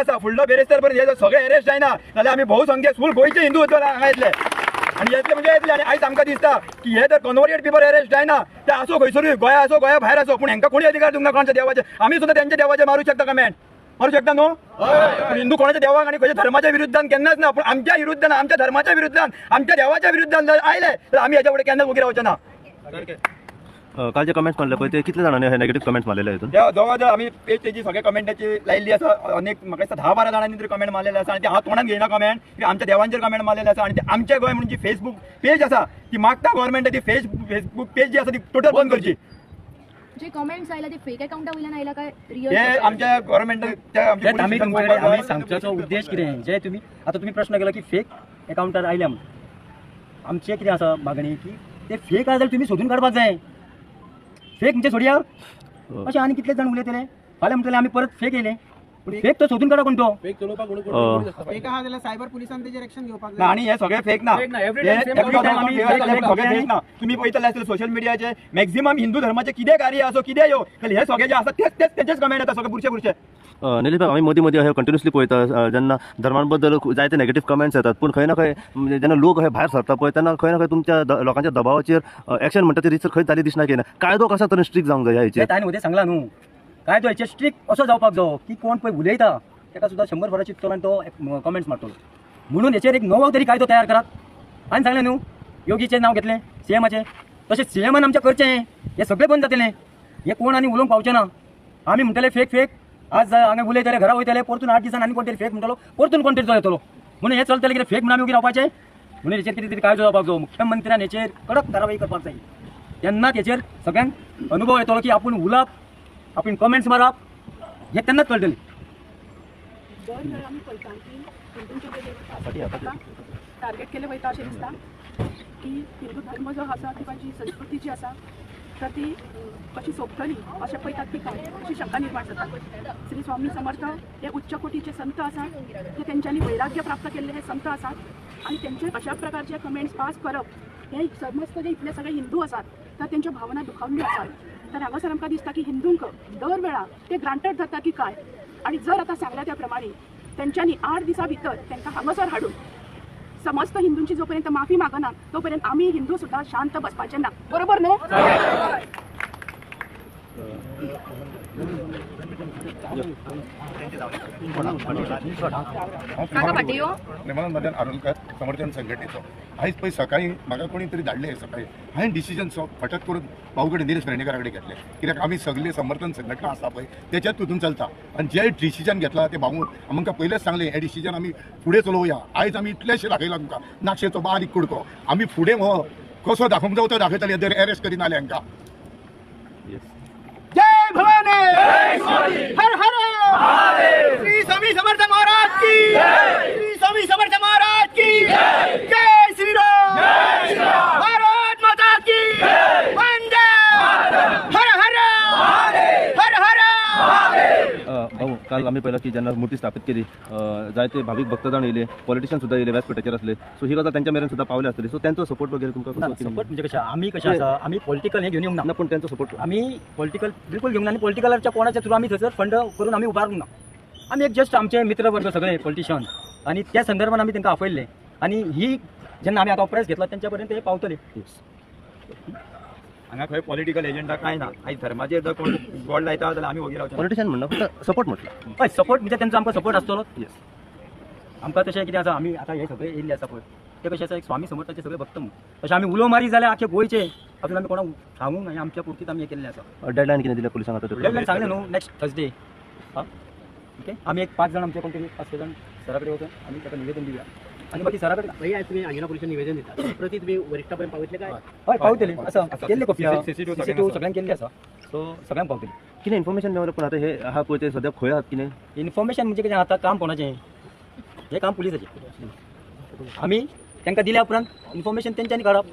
आसा फुडलो बेरेस्तार पर्यंत हे सगळे अरेस्ट जायना जाल्यार आमी बहुसंख्य फूल गोंयचे हिंदू हांगा येतले आणि येतले म्हणजे येतले आणि आयज आमकां दिसता की हे जर कन्वर्टेड पीपल अरेस्ट जायना ते असो खंयसरूय गोंया असो गोंया भायर असो पूण हांकां कोणी अधिकार दिवंक ना कोणाच्या देवाचे आमी सुद्दां त्यांच्या देवाचे मारू शकता कमेंट मारू शकता न्हू हिंदू कोणाच्या देवाक आणि खंयच्या धर्माच्या विरुद्धान केन्नाच ना पण आमच्या विरुद्धान आमच्या धर्माच्या विरुद्धान आमच्या देवाच्या विरुद्धान जर आयले तर आमी हेच्या फुडें केन्नाच उगी रावचे ना काल जे कमेंट्स मारले पळय ते कितले जाणांनी हे नेगेटिव्ह कमेंट्स मारलेले हितून जवळ जवळ आमी पेज तेजी सगळे कमेंटाची लायिल्ली आसा अनेक म्हाका दिसता 10-12 जाणांनी तरी कमेंट मारलेले आसा आणि ते हांव तोंडान घेयना कमेंट की आमच्या देवांचेर कमेंट मारलेले आसा आणि ते आमच्या गोंय म्हणून जी फेसबुक पेज आसा ती मागता गव्हर्नमेंट ती फेसबुक पेज जी आसा ती टोटल बंद करची जे कमेंट्स आयला ते फेक अकाउंटा वयल्यान आयला काय रियल हे आमच्या गव्हर्नमेंट आम्ही सांगपाचो उद्देश कितें जे तुम्ही आता तुम्ही प्रश्न केला की फेक अकाउंटार आयल्या म्हणून आमचे कितें आसा मागणी की ते फेक आसा जाल्यार तुम्ही सोदून काडपाक जाय फेक म्हणजे सोडया अशें आनी कितले जाण उलयतले फाल्यां म्हणटले आमी परत फेक येयले पूण फेक तो सोदून काडा कोण तो फेक चलोवपाक फेक आहा जाल्यार सायबर पुलिसान तेजेर एक्शन घेवपाक ना आणि हे सगळे फेक ना तुम्ही पळयतले आसतले सोशल मिडियाचे मॅक्झिमम हिंदू धर्माचे कितें कार्य असो कितें येऊ हे सगळे जे आसा तेच तेचेच कमेंट येता सगळे पुरचे निलेश भाई आम्ही मदीं हे कंटिन्युअसली पळयता जेन्ना धर्मांबद्दल जायते नेगेटिव्ह कमेंट्स येतात पण खंय ना खंय जेन्ना लोक हे भायर सरता पळय तेन्ना खंय ना खंय तुमच्या लोकांच्या दबावाचेर एक्शन म्हणटा ती रिसर खंय जाली दिसना की कायदो कसा तरी स्ट्रिक्ट जावंक जाय हेचेर हांवें उदय सांगला न्हू कायदो हेचेर स्ट्रिक्ट असो जावपाक जायो की कोण पळय उलयता ताका सुद्दां 100 फरां चिंततलो आनी तो कमेंट्स मारतलो म्हणून हेचेर एक नवो तरी कायदो तयार करात हांवें सांगलें न्हू योगीचें नांव घेतलें सीएमाचें तशें सीएमान आमचें करचें हें सगळें बंद जातलें हें कोण आनी उलोवंक पावचें ना आमी म्हणटले फेक फेक आज हांगा उलयतले घरा वयतले परतून 8 दिसान आनी कोण तरी फेक म्हणटलो परतून कोण तरी तो येतलो म्हणून हें चलतलें कितें फेक म्हणून आमी उगी रावपाचें म्हणून हेचेर कितें तरी कायदो जावपाक जाय मुख्यमंत्र्यान हेचेर कडक कारवाई करपाक जाय तेन्नाच हेचेर सगळ्यांक अनुभव येतलो की आपूण उलोवप आपूण कमेंट्स मारप हें तेन्नाच कळटलें टार्गेट केले वयता अशें दिसता की हिंदू धर्म जो आसा किंवा जी संस्कृती जी आसा तर ती कशी सोंपतली अशें पळयतात की काय अशी शंका निर्माण जाता श्री स्वामी समर्थ हे उच्च कोटीचे संत आसात ते तेंच्यांनी वैराग्य प्राप्त केल्ले हे संत आसात आणि त्यांचे अशा प्रकारचे कमेंट्स पास करप हे समस्त जे इतले सगळे हिंदू आसात तर त्यांच्या भावना दुखावल्यो आसात तर हांगासर आमकां दिसता की हिंदूंक दर वेळा ते ग्रांटेड जाता की काय आणि जर आता सांगल्या त्या प्रमाणे त्यांच्यांनी 8 दिसां भितर तांकां हांगासर हाडून समस्त हिंदूंची जोपर्यंत माफी मागना तोपर्यंत आम्ही हिंदू सुद्धा शांत बसपाचे ना बरोबर न्हू मदन आरोलकर समर्थन संघटनेचो आयज पळय सकाळी म्हाका कोणी तरी धाडले सकाळी हांवें डिसिजन फटक करून भाऊ कडेन निलेश पेडणेकरा कडेन घेतले कित्याक आमी सगळे समर्थन संघटना आसा पळय तेच्याच तुतून चलता आनी जे डिसिजन घेतला ते भाऊ आमकां पयलेच सांगले हे डिसिजन आमी फुडें चलोवया आयज आमी इतलेशे दाखयला तुमकां नाक्षेचो बारीक कुडको आमी फुडें हो कसो दाखोवंक जावं तो दाखयतले जर अरेस्ट करीन जाल्यार हांकां जय भवानी हर हर श्री स्वामी समर्थ महाराज की श्री स्वामी समर्थ महाराज की जय श्री राम भारत माता की वंदे हर हर हर हर भाऊ काल आम्ही पहिला की जेन्ना मुर्ती स्थापित केली जायते भाविक भक्तजण येयले पॉलिटिशियन सुद्धा येयले व्यासपीठाचेर असले सो ही गजाल त्यांच्या मेरेन सुद्धा पावले असतली सो त्यांचो सपोर्ट वगैरे तुमकां सपोर्ट म्हणजे कशें आमी कशें आसा आमी पॉलिटिकल हें घेवन येवंक ना पण त्यांचो सपोर्ट आमी पॉलिटिकल बिलकुल घेवंक ना आनी पॉलिटिकलाच्या कोणाच्या थ्रू आमी थंयसर फंड करून आमी उबारूंक ना आमी एक जस्ट आमचे मित्र वर्ग सगळे पॉलिटिशियन आणि त्या संदर्भात आमी तांकां आपयल्ले आणि ही जेन्ना आमी आतां प्रेस घेतला तेंच्या पर्यंत हे पावतले हांगा खंय पॉलिटिकल एजेंडा काय ना आयज धर्माचेर जर कोण गोड लायता जाल्यार आमी वगैरे रावचे पॉलिटिशियन म्हणना फक्त सपोर्ट म्हटलं हय सपोर्ट म्हणजे तेंचो आमकां सपोर्ट आसतलो येस आमकां तशें कितें आसा आमी आतां हे सगळे येयल्ले आसा पळय ते कशें आसा एक स्वामी समर्थाचे सगळे भक्त म्हणून तशें आमी उलो मारी जाल्यार आख्खे गोंयचे अजून आमी कोणाक सांगूंक ना आमच्या पुरतीत आमी हे केल्लें आसा डेडलायन कितें दिल्या पुलिसांक आता डेडलायन सांगलें न्हू नेक्स्ट थर्सडे ओके आमी एक 5 जाण आमचे कोण तरी 5 जाण सरा कडेन वचून आमी ताका निवेदन दिवया आणि बाकी सरा कडेन भैया तुम्ही अंजना पुलिस निवेदन दिता प्रति तुम्ही वरिष्ठापर्यंत पावयतले काय हय पावतली आसा केल्ली कॉपी सीसीटीव्ही सगळ्यांक केल्ली आसा सो सगळ्यांक पावतली कितें इन्फॉर्मेशन मेळ्ळें पण आता हे आहा पळय ते सद्या खंय आहात कितें इन्फॉर्मेशन म्हणजे कितें आतां काम कोणाचें हे काम पुलिसाचें आमी तांकां दिल्या उपरांत इन्फॉर्मेशन तेंच्यांनी काडप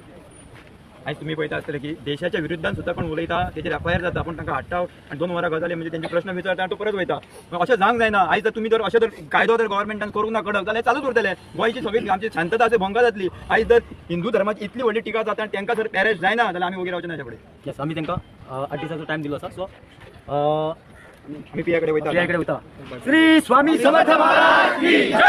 आयज तुम्ही पळयता आसतले की देशाच्या विरुद्धान सुद्धा कोण उलयता तेजेर एफआयआर जाता पण तांकां हाडटा आनी 2 वरां गजाली म्हणजे त्यांचे प्रश्न विचारता आनी तो परत वयता अशें जावंक जायना आयज जर तुमी जर अशें जर कायदो जर गव्हर्नमेंटान करूंक ना कडक जाल्यार चालूच उरतले गोंयची सगळी आमची शांतता अशी भंग जातली आयज जर हिंदू धर्माची इतली व्हडली टिका जाता आनी तांकां जर अरेस्ट जायना जाल्यार आमी वगैरे रावचे ना हेचे फुडें येस आमी तांकां 8 दिसाचो टायम दिलो आसा सो आम्ही पियाकडे वयता श्री स्वामी समर्थ महाराज की जय.